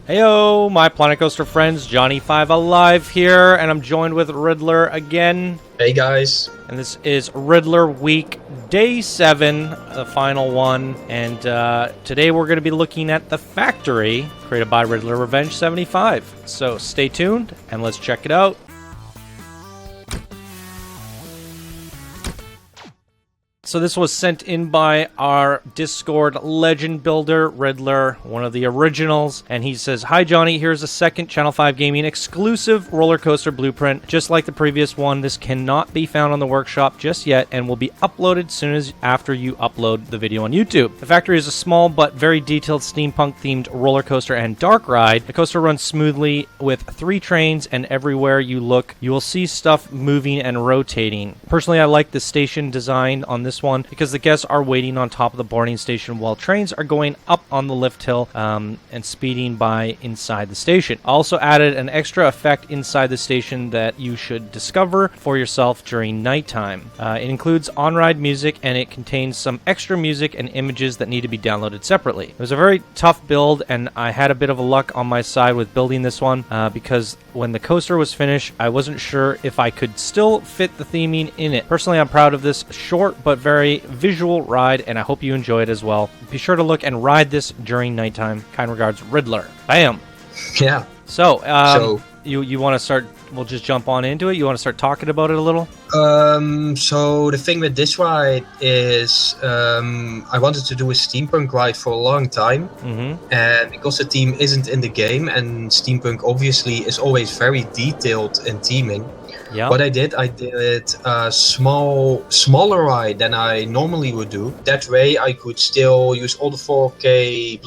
Heyo, my Planet Coaster friends, Johnny5 Alive here, and I'm joined with Riddler again. Hey guys. And this is Riddler Week Day 7, the final one. And today we're going to be looking at The Factory, created by Riddler Revenge 75. So stay tuned, and let's check it out. So this was sent in by our Discord legend builder, Riddler, one of the originals. And he says, "Hi Johnny, here's a second Channel 5 Gaming exclusive roller coaster blueprint. Just like the previous one, this cannot be found on the workshop just yet and will be uploaded soon as after you upload the video on YouTube. The Factory is a small but very detailed steampunk themed roller coaster and dark ride. The coaster runs smoothly with 3 trains, and everywhere you look, you will see stuff moving and rotating. Personally, I like the station design on this one because the guests are waiting on top of the boarding station while trains are going up on the lift hill and speeding by inside the station. I also added an extra effect inside the station that you should discover for yourself during nighttime. It includes on-ride music, and it contains some extra music and images that need to be downloaded separately. It was a very tough build, and I had a bit of a luck on my side with building this one because when the coaster was finished, I wasn't sure if I could still fit the theming in it. Personally, I'm proud of this short but very visual ride, and I hope you enjoy it as well. Be sure to look and ride this during nighttime. Kind regards, Riddler." Bam. Yeah. So, you want to start? We'll just jump on into it. You want to start talking about it a little? So the thing with this ride is I wanted to do a steampunk ride for a long time, and because the theme isn't in the game, and steampunk obviously is always very detailed in theming. Yeah. What I did a smaller ride than I normally would do. That way I could still use all the 4K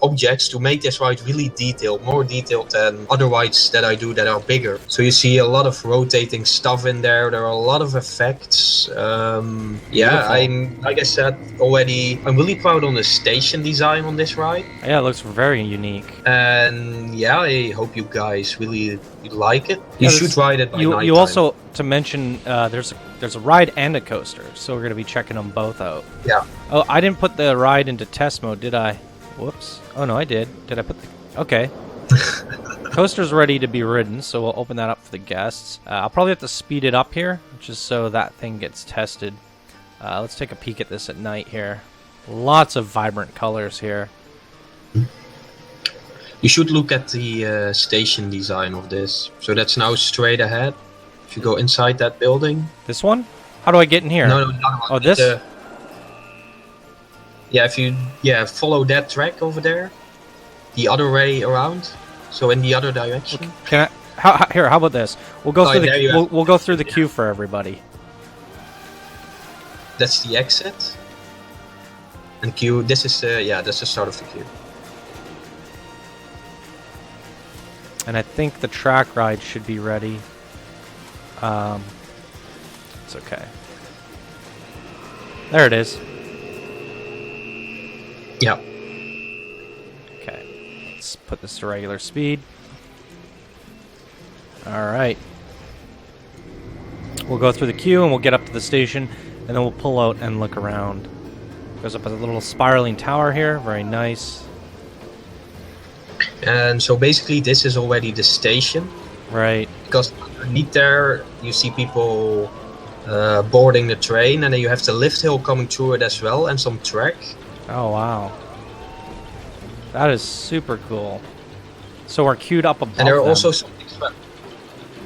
objects to make this ride really detailed, more detailed than other rides that I do that are bigger. So you see a lot of rotating stuff in there. There are a lot of effects. Like I said already, I'm really proud on the station design on this ride. Yeah, it looks very unique. And yeah, I hope you guys really like it. You should ride it by nighttime. You also, to mention, there's a ride and a coaster, so we're going to be checking them both out. Yeah. Oh, I didn't put the ride into test mode, did I? Whoops. Oh, no, I did. Did I put the... Okay. Coaster's ready to be ridden, so we'll open that up for the guests. I'll probably have to speed it up here, just so that thing gets tested. Let's take a peek at this at night here. Lots of vibrant colors here. You should look at the station design of this. So that's now straight ahead. If you go inside that building. This one? How do I get in here? No, the other one. Oh, this? If you follow that track over there, the other way around. So in the other direction. Okay. Can I? How about this? We'll go through we'll go through the queue for everybody. That's the exit. And queue. This is that's the start of the queue. And I think the track ride should be ready. It's okay. There it is. Yeah. Okay. Let's put this to regular speed. Alright. We'll go through the queue and we'll get up to the station, and then we'll pull out and look around. Goes up a little spiraling tower here. Very nice. And so basically this is already the station. Right. Because underneath there you see people boarding the train, and then you have the lift hill coming through it as well, and some track. Oh wow. That is super cool. So we're queued up above And there are them. also some extra...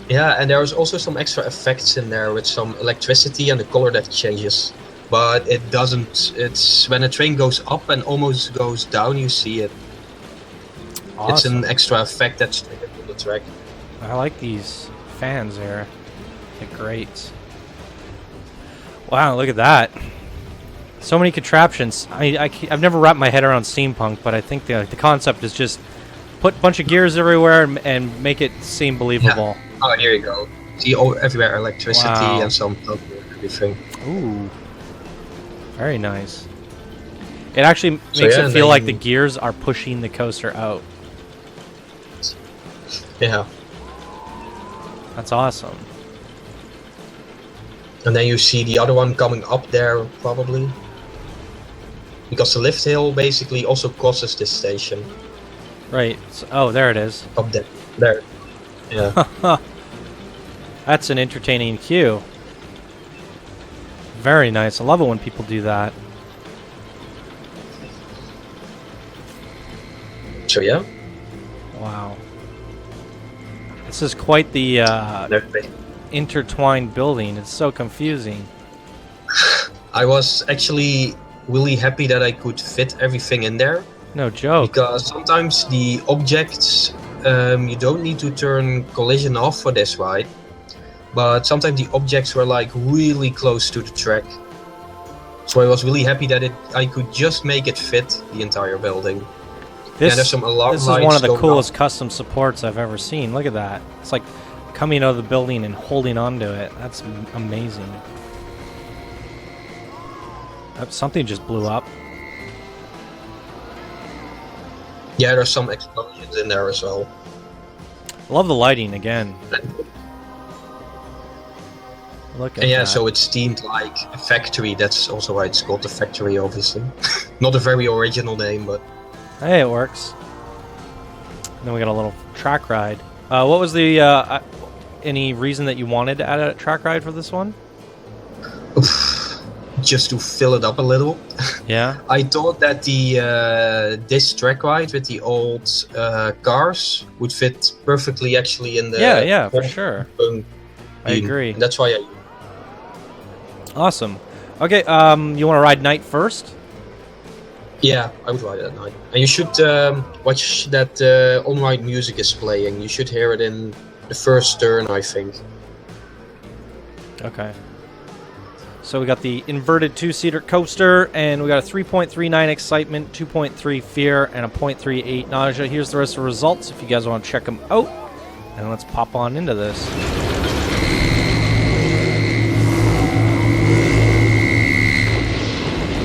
Yeah, and there's also some extra effects in there with some electricity and the color that changes. But it doesn't... It's when a train goes up and almost goes down, you see it. Awesome. It's an extra effect that's triggered on the track. I like these fans here. They're great. Wow, look at that. So many contraptions. I've never wrapped my head around steampunk, but I think the concept is just put a bunch of gears everywhere and make it seem believable. Yeah. Oh, here you go. See everywhere electricity and some everything. Ooh. Very nice. It actually makes it feel like the gears are pushing the coaster out. Yeah. That's awesome. And then you see the other one coming up there, probably. Because the lift hill basically also crosses this station. Right. So, oh, there it is. Up there. There. Yeah. That's an entertaining cue. Very nice. I love it when people do that. So yeah. Wow. This is quite the intertwined building. It's so confusing. I was actually really happy that I could fit everything in there. No joke. Because sometimes the objects, you don't need to turn collision off for this ride. But sometimes the objects were like really close to the track. So I was really happy that I could just make it fit the entire building. This, there's some alarm this is lights one of the going coolest off. custom supports I've ever seen. Look at that. It's like coming out of the building and holding onto it. That's amazing. Something just blew up. Yeah, there's some explosions in there as well. Love the lighting again. Look at And yeah, that. so it's themed like a factory. That's also why it's called the factory, obviously. Not a very original name, but Hey, it works. And then we got a little track ride. What was the any reason that you wanted to add a track ride for this one? just to fill it up a little. Yeah. I thought that this track ride with the old cars would fit perfectly actually in the Yeah, for sure. I agree. That's why I. Awesome. Okay, you want to ride night first? Yeah, I would ride it at night. And you should watch that on-ride music is playing. You should hear it in the first turn, I think. Okay. So we got the inverted two-seater coaster, and we got a 3.39 excitement, 2.3 fear, and a 0.38 nausea. Here's the rest of the results if you guys want to check them out. And let's pop on into this.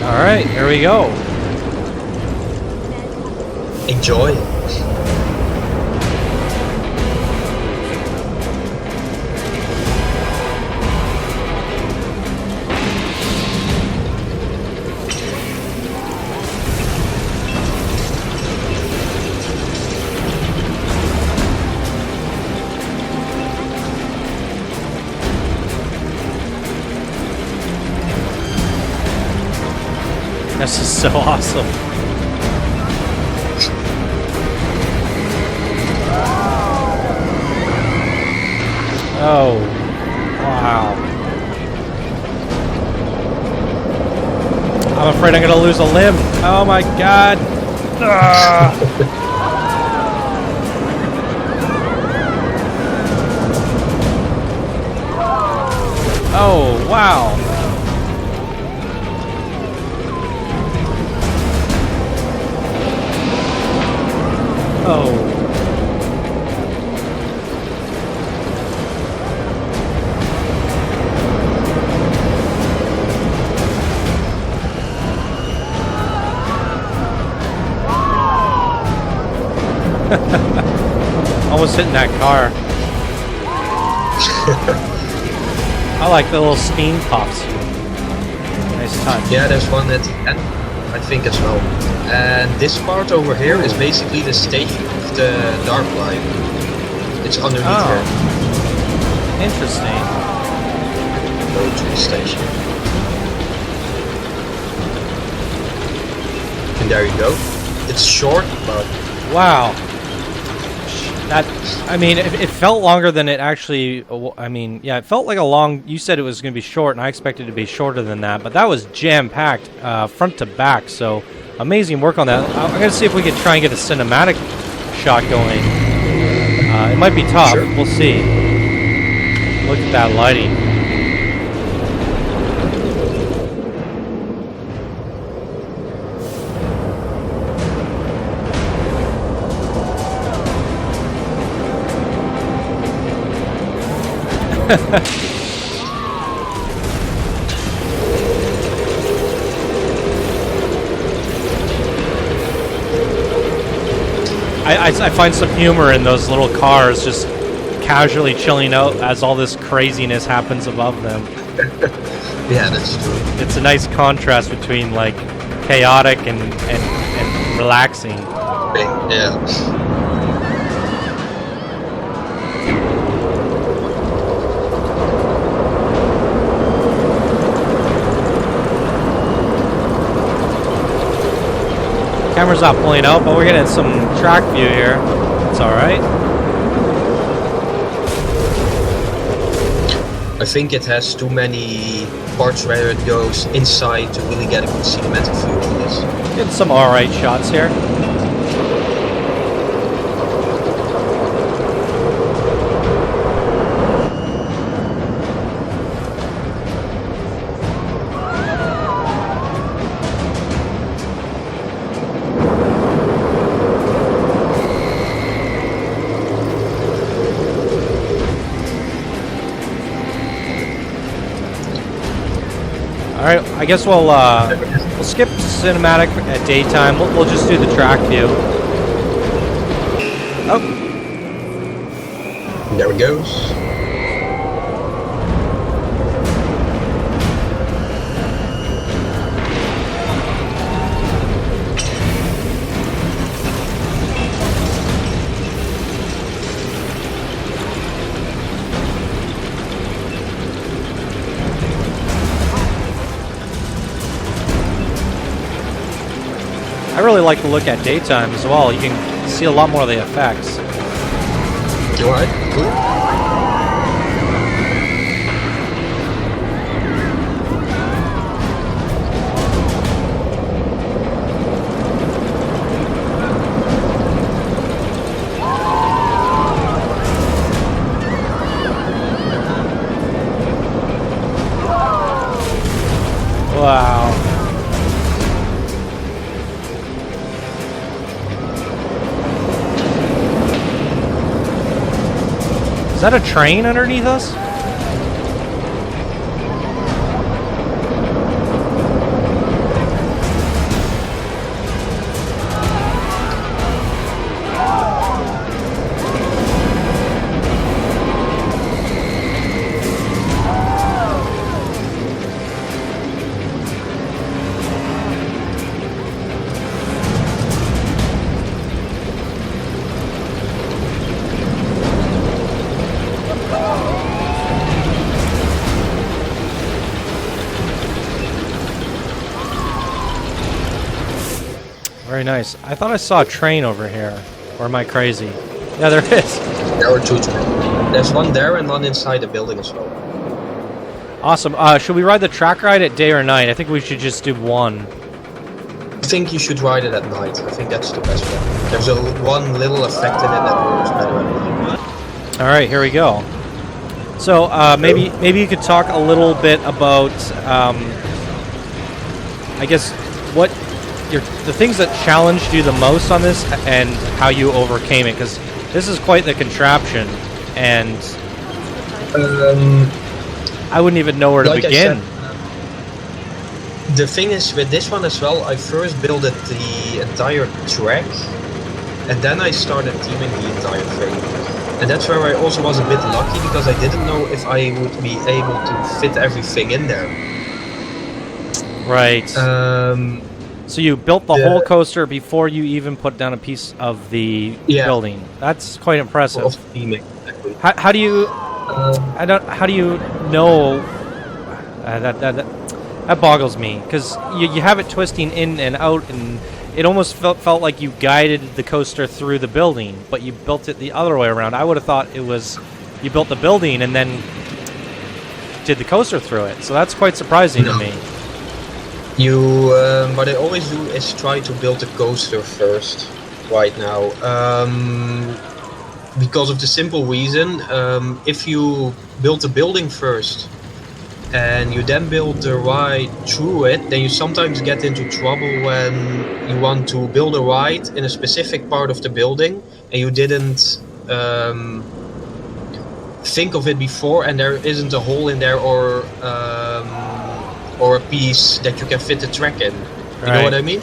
All right, here we go. Enjoy. This is so awesome. Oh, wow. I'm afraid I'm going to lose a limb. Oh my god. Oh, wow. Oh. Almost hitting that car. I like the little steam pops. Nice touch. Yeah, there's one at the end, I think as well. And this part over here is basically the station of the darkride. It's underneath here. Interesting. Go to the station. And there you go. It's short, but Wow. That, I mean, it felt longer than it actually, I mean, yeah, it felt like a long, you said it was going to be short, and I expected it to be shorter than that, but that was jam-packed, front to back, so amazing work on that. I'm going to see if we can try and get a cinematic shot going. It might be tough, Sure. We'll see. Look at that lighting. I find some humor in those little cars just casually chilling out as all this craziness happens above them. yeah, that's true. It's a nice contrast between like chaotic and relaxing. Jumping, yeah. Camera's not pulling out, but we're getting some track view here. It's alright. I think it has too many parts where it goes inside to really get a good cinematic view on this. Getting some alright shots here. Alright, I guess we'll skip cinematic at daytime. We'll just do the track view. Oh. There it goes. I really like the look at daytime as well. You can see a lot more of the effects. Alright, cool. Wow. Is that a train underneath us? Very nice. I thought I saw a train over here. Or am I crazy? Yeah, there is. There are two trains. There's one there and one inside the building as well. Awesome. Should we ride the track ride at day or night? I think we should just do one. I think you should ride it at night. I think that's the best one. There's one little effect in it that works better at night. All right, here we go. So maybe you could talk a little bit about, I guess, what the things that challenged you the most on this and how you overcame it, because this is quite the contraption, and I wouldn't even know where to begin. The thing is with this one as well, I first built the entire track, and then I started teaming the entire thing. And that's where I also was a bit lucky, because I didn't know if I would be able to fit everything in there. Right. So you built the whole coaster before you even put down a piece of the building. That's quite impressive. Of theming, exactly. How do you? How do you know? That boggles me, because you have it twisting in and out, and it almost felt like you guided the coaster through the building, but you built it the other way around. I would have thought it was you built the building and then did the coaster through it. So that's quite surprising to me. What I always do is try to build the coaster first, right now. Because of the simple reason, if you build the building first, and you then build the ride through it, then you sometimes get into trouble when you want to build a ride in a specific part of the building, and you didn't think of it before, and there isn't a hole in there or a piece that you can fit the track in. You know what I mean?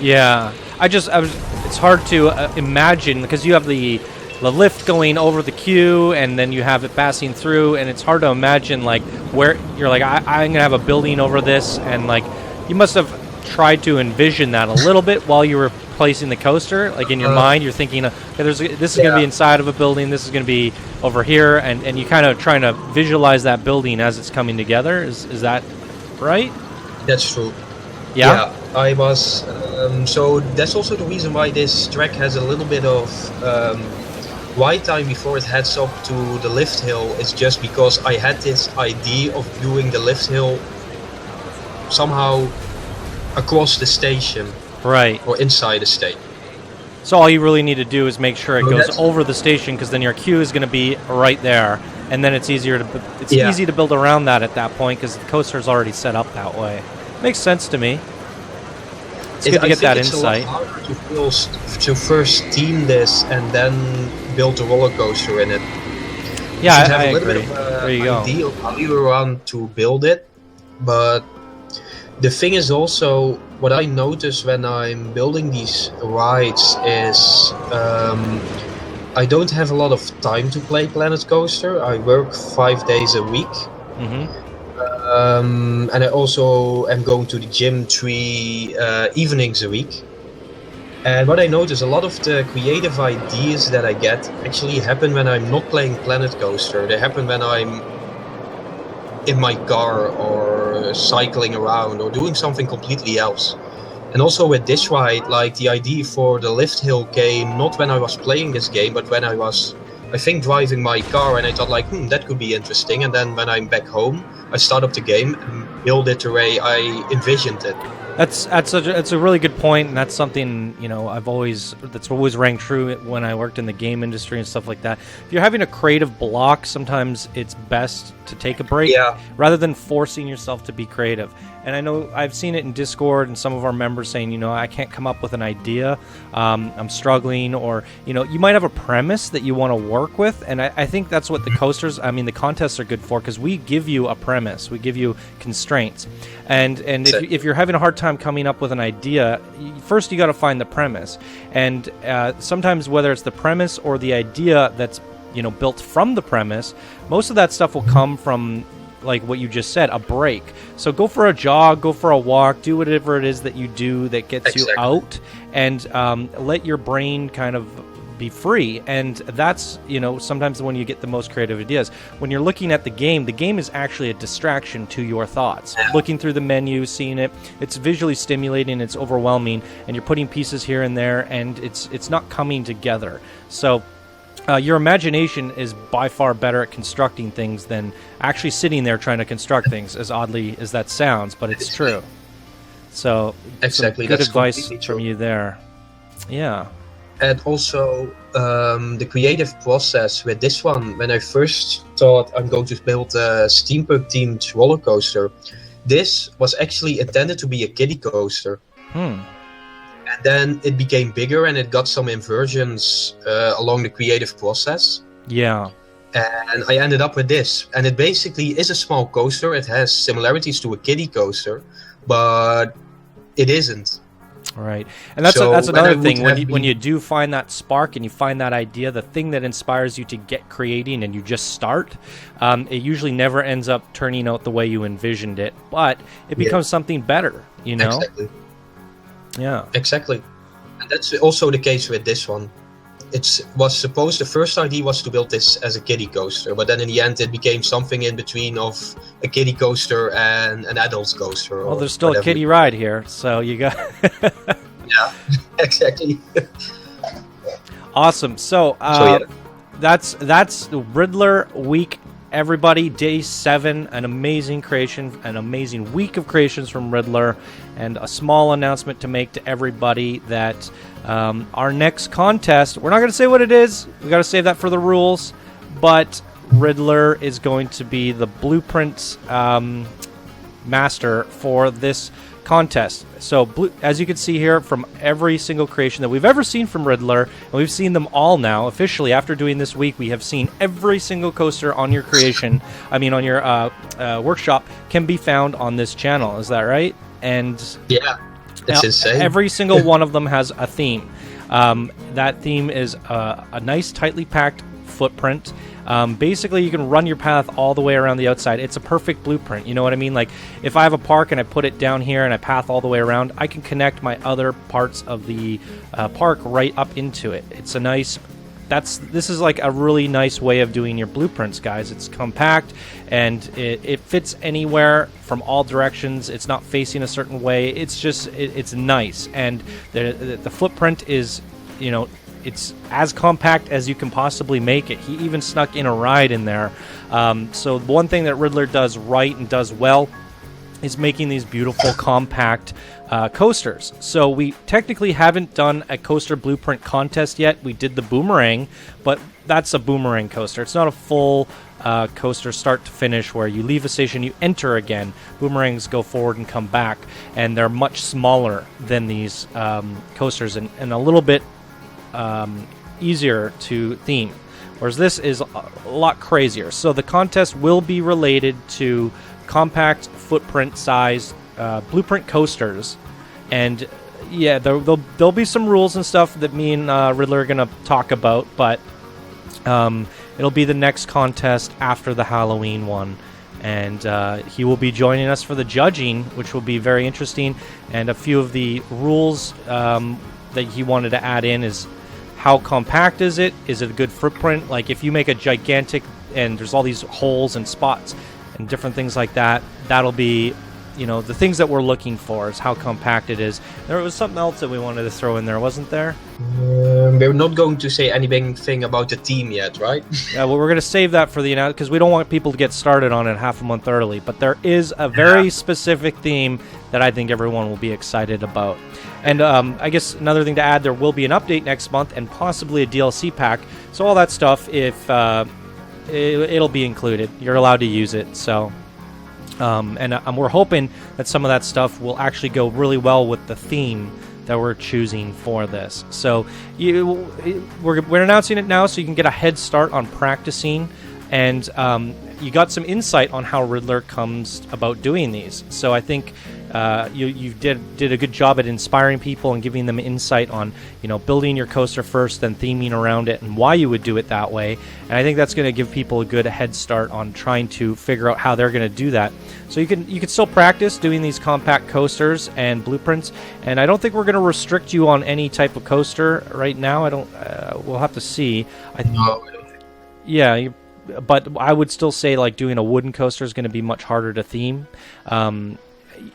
Yeah. It's hard to imagine, because you have the lift going over the queue, and then you have it passing through, and it's hard to imagine like where you're like I'm gonna have a building over this, and like you must have tried to envision that a little bit while you were placing the coaster? Like in your mind, you're thinking, okay, this is going to be inside of a building, this is going to be over here, and you kind of trying to visualize that building as it's coming together. Is that right? That's true. Yeah, I was. So that's also the reason why this track has a little bit of wait time before it heads up to the lift hill. It's just because I had this idea of doing the lift hill somehow across the station, right, or inside the station. So all you really need to do is make sure it goes over the station, because then your queue is going to be right there, and then it's easier to easy to build around that at that point because the coaster is already set up that way. Makes sense to me. It's good to get that insight. It's a lot harder to first team this and then build a roller coaster in it. Yeah, you should have I a little agree. bit of There you go. idea of how you around to build it, but the thing is also what I notice when I'm building these rides is I don't have a lot of time to play Planet Coaster. I work 5 days a week. And I also am going to the gym 3 evenings a week. And what I notice, a lot of the creative ideas that I get actually happen when I'm not playing Planet Coaster. They happen when I'm in my car or cycling around or doing something completely else. And also with this ride, like the idea for the lift hill came not when I was playing this game, but when I was, I think, driving my car, and I thought like, that could be interesting. And then when I'm back home, I start up the game and build it the way I envisioned it. That's a really good point, and that's something that's always rang true when I worked in the game industry and stuff like that. If you're having a creative block, sometimes it's best to take a break rather than forcing yourself to be creative. And I know I've seen it in Discord and some of our members saying, I can't come up with an idea, I'm struggling, or you might have a premise that you want to work with, and I think that's what the coasters, the contests are good for, because we give you a premise, we give you constraints, and if you're having a hard time coming up with an idea, first you got to find the premise, and sometimes whether it's the premise or the idea that's built from the premise, most of that stuff will come from, like what you just said, a break. So go for a jog, go for a walk, do whatever it is that you do that gets you out, and let your brain kind of be free. And that's, sometimes when you get the most creative ideas. When you're looking at the game is actually a distraction to your thoughts. Looking through the menu, seeing it, it's visually stimulating, it's overwhelming, and you're putting pieces here and there, and it's not coming together. So your imagination is by far better at constructing things than actually sitting there trying to construct things, as oddly as that sounds, but it's true. So, exactly, good that's advice from from you there. Yeah. And also the creative process with this one, when I first thought I'm going to build a steampunk themed roller coaster, this was actually intended to be a kiddie coaster. And then it became bigger and it got some inversions along the creative process. Yeah. And I ended up with this. And it basically is a small coaster. It has similarities to a kiddie coaster, but it isn't. Right. And that's another thing. When you do find that spark and you find that idea, the thing that inspires you to get creating and you just start, it usually never ends up turning out the way you envisioned it, but it becomes something better, Exactly. Yeah. Exactly. And that's also the case with this one. The first idea was to build this as a kiddie coaster, but then in the end it became something in between of a kiddie coaster and an adult coaster. Well, there's still a kiddie ride here, so you got... Yeah, exactly. Awesome. So, that's Riddler week, everybody. Day 7, an amazing creation, an amazing week of creations from Riddler, and a small announcement to make to everybody that our next contest, we're not going to say what it is, we got to save that for the rules, but Riddler is going to be the blueprint master for this contest. So as you can see here, from every single creation that we've ever seen from Riddler, and we've seen them all now officially after doing this week, we have seen every single coaster on your creation, on your workshop, can be found on this channel. Is that right? And yeah, it's insane. Every single one of them has a theme. That theme is a nice, tightly packed footprint. Basically, you can run your path all the way around the outside. It's a perfect blueprint. You know what I mean? Like, if I have a park and I put it down here and I path all the way around, I can connect my other parts of the park right up into it. It's a nice... This is like a really nice way of doing your blueprints, guys. It's compact, and it fits anywhere from all directions. It's not facing a certain way. It's just... It's nice. And the footprint is, you know... It's as compact as you can possibly make it. He even snuck in a ride in there. So one thing that Riddler does right and does well is making these beautiful compact coasters. So we technically haven't done a coaster blueprint contest yet. We did the boomerang, but that's a boomerang coaster. It's not a full coaster start to finish where you leave a station, you enter again. Boomerangs go forward and come back, and they're much smaller than these coasters and a little bit easier to theme, whereas this is a lot crazier. So the contest will be related to compact footprint size blueprint coasters, and yeah, there'll be some rules and stuff that me and Riddler are gonna talk about, but it'll be the next contest after the Halloween one, and he will be joining us for the judging, which will be very interesting. And a few of the rules that he wanted to add in is: how compact is it? Is it a good footprint? Like, if you make a gigantic and there's all these holes and spots and different things like that, that'll be, you know, the things that we're looking for is how compact it is. There was something else that we wanted to throw in there, wasn't there? We're not going to say anything about the team yet, right? Yeah, well, we're going to save that for the announcement because we don't want people to get started on it half a month early. But there is a very specific theme that I think everyone will be excited about. And I guess another thing to add, there will be an update next month and possibly a DLC pack. So all that stuff, if it'll be included. You're allowed to use it. So, and we're hoping that some of that stuff will actually go really well with the theme that we're choosing for this. So we're announcing it now so you can get a head start on practicing. And you got some insight on how Riddler comes about doing these. So I think you did a good job at inspiring people and giving them insight on, you know, building your coaster first, then theming around it, and why you would do it that way. And I think that's going to give people a good head start on trying to figure out how they're going to do that. So you can still practice doing these compact coasters and blueprints. And I don't think we're going to restrict you on any type of coaster right now. I don't. We'll have to see. No, I don't think. Yeah. But I would still say, like, doing a wooden coaster is going to be much harder to theme.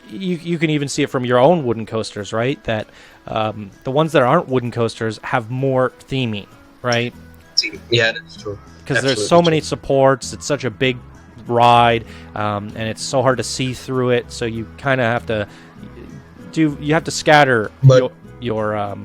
You can even see it from your own wooden coasters, right? That the ones that aren't wooden coasters have more theming, right? Yeah, that's true. Because there's so many supports. It's such a big ride, and it's so hard to see through it. So you kind of have to scatter your.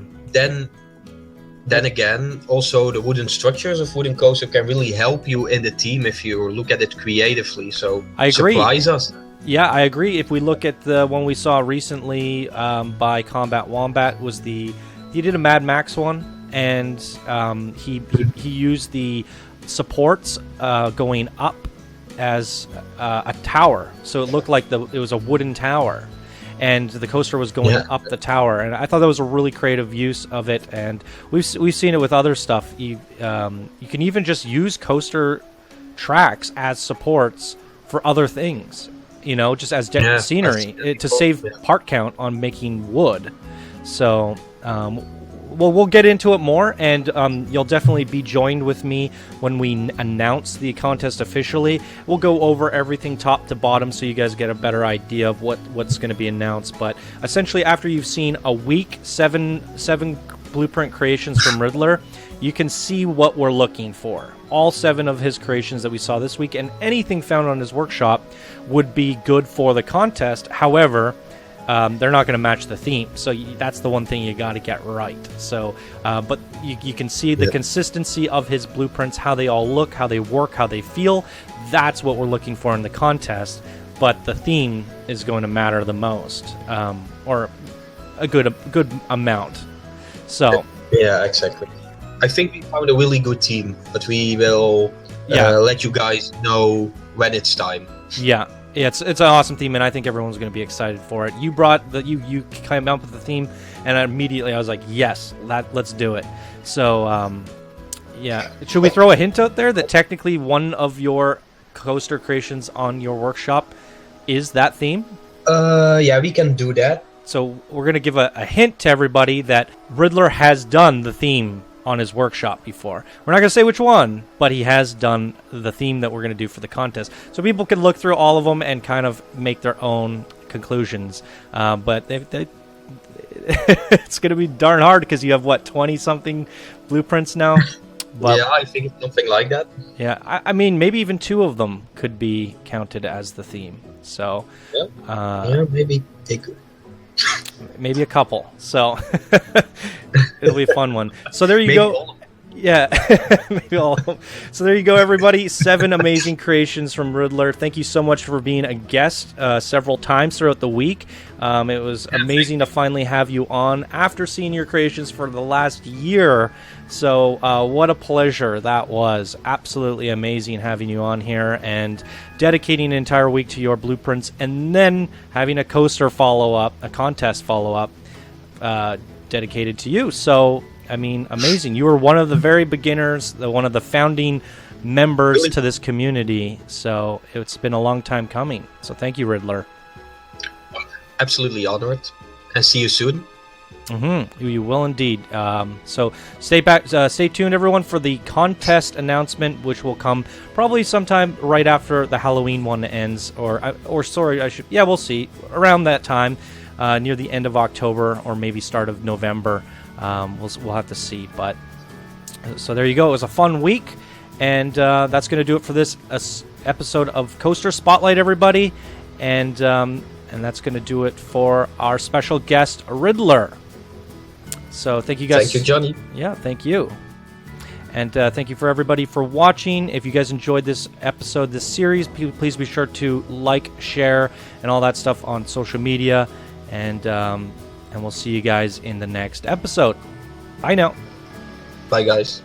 Then again, also the wooden structures of wooden coaster can really help you in the team if you look at it creatively. So I agree. Surprise us. Yeah, I agree. If we look at the one we saw recently by Combat Wombat, he did a Mad Max one, and he used the supports going up as a tower, so it looked like it was a wooden tower. And the coaster was going up the tower, and I thought that was a really creative use of it. And we've seen it with other stuff. You can even just use coaster tracks as supports for other things, you know, just as scenery to save part count on making wood. So, we'll get into it more, and you'll definitely be joined with me when we announce the contest officially. We'll go over everything top to bottom so you guys get a better idea of what's going to be announced. But essentially, after you've seen a week, seven blueprint creations from Riddler, you can see what we're looking for. All 7 of his creations that we saw this week, and anything found on his workshop would be good for the contest. However, they're not going to match the theme, so that's the one thing you got to get right. So, but you can see the consistency of his blueprints, how they all look, how they work, how they feel. That's what we're looking for in the contest. But the theme is going to matter the most, or a good amount. So yeah, exactly. I think we found a really good team, but we will let you guys know when it's time. Yeah, it's an awesome theme, and I think everyone's going to be excited for it. You brought you came up with the theme, and immediately I was like, yes, let's do it. So Yeah. Should we throw a hint out there that technically one of your coaster creations on your workshop is that theme? Yeah, we can do that. So we're going to give a hint to everybody that Riddler has done the theme on his workshop before. We're not going to say which one, but he has done the theme that we're going to do for the contest. So people can look through all of them and kind of make their own conclusions. But it's going to be darn hard because you have, what, 20-something blueprints now? But, yeah, I think it's something like that. Yeah, I mean, maybe even 2 of them could be counted as the theme. So, yeah, maybe they could. Maybe a couple. So it'll be a fun one. So there you Maybe go. all of them. Yeah, maybe all of them. So there you go, everybody. 7 amazing creations from Riddler. Thank you so much for being a guest several times throughout the week. It was amazing to finally have you on after seeing your creations for the last year. So what a pleasure that was. Absolutely amazing having you on here and dedicating an entire week to your blueprints and then having a coaster follow-up, a contest follow-up dedicated to you. So, I mean, amazing. You were one of the very beginners, one of the founding members Really? to this community. So it's been a long time coming. So thank you, Riddler. Absolutely honored. And see you soon. You will indeed. So stay tuned, everyone, for the contest announcement, which will come probably sometime right after the Halloween one ends, or sorry, we'll see around that time, near the end of October or maybe start of November. We'll have to see. But so there you go. It was a fun week, and that's going to do it for this episode of Coaster Spotlight, everybody, and that's going to do it for our special guest, Riddler. So thank you guys. Thank you, Johnny. Yeah, thank you. And thank you for everybody for watching. If you guys enjoyed this episode, this series, please be sure to like, share, and all that stuff on social media. And we'll see you guys in the next episode. Bye now. Bye, guys.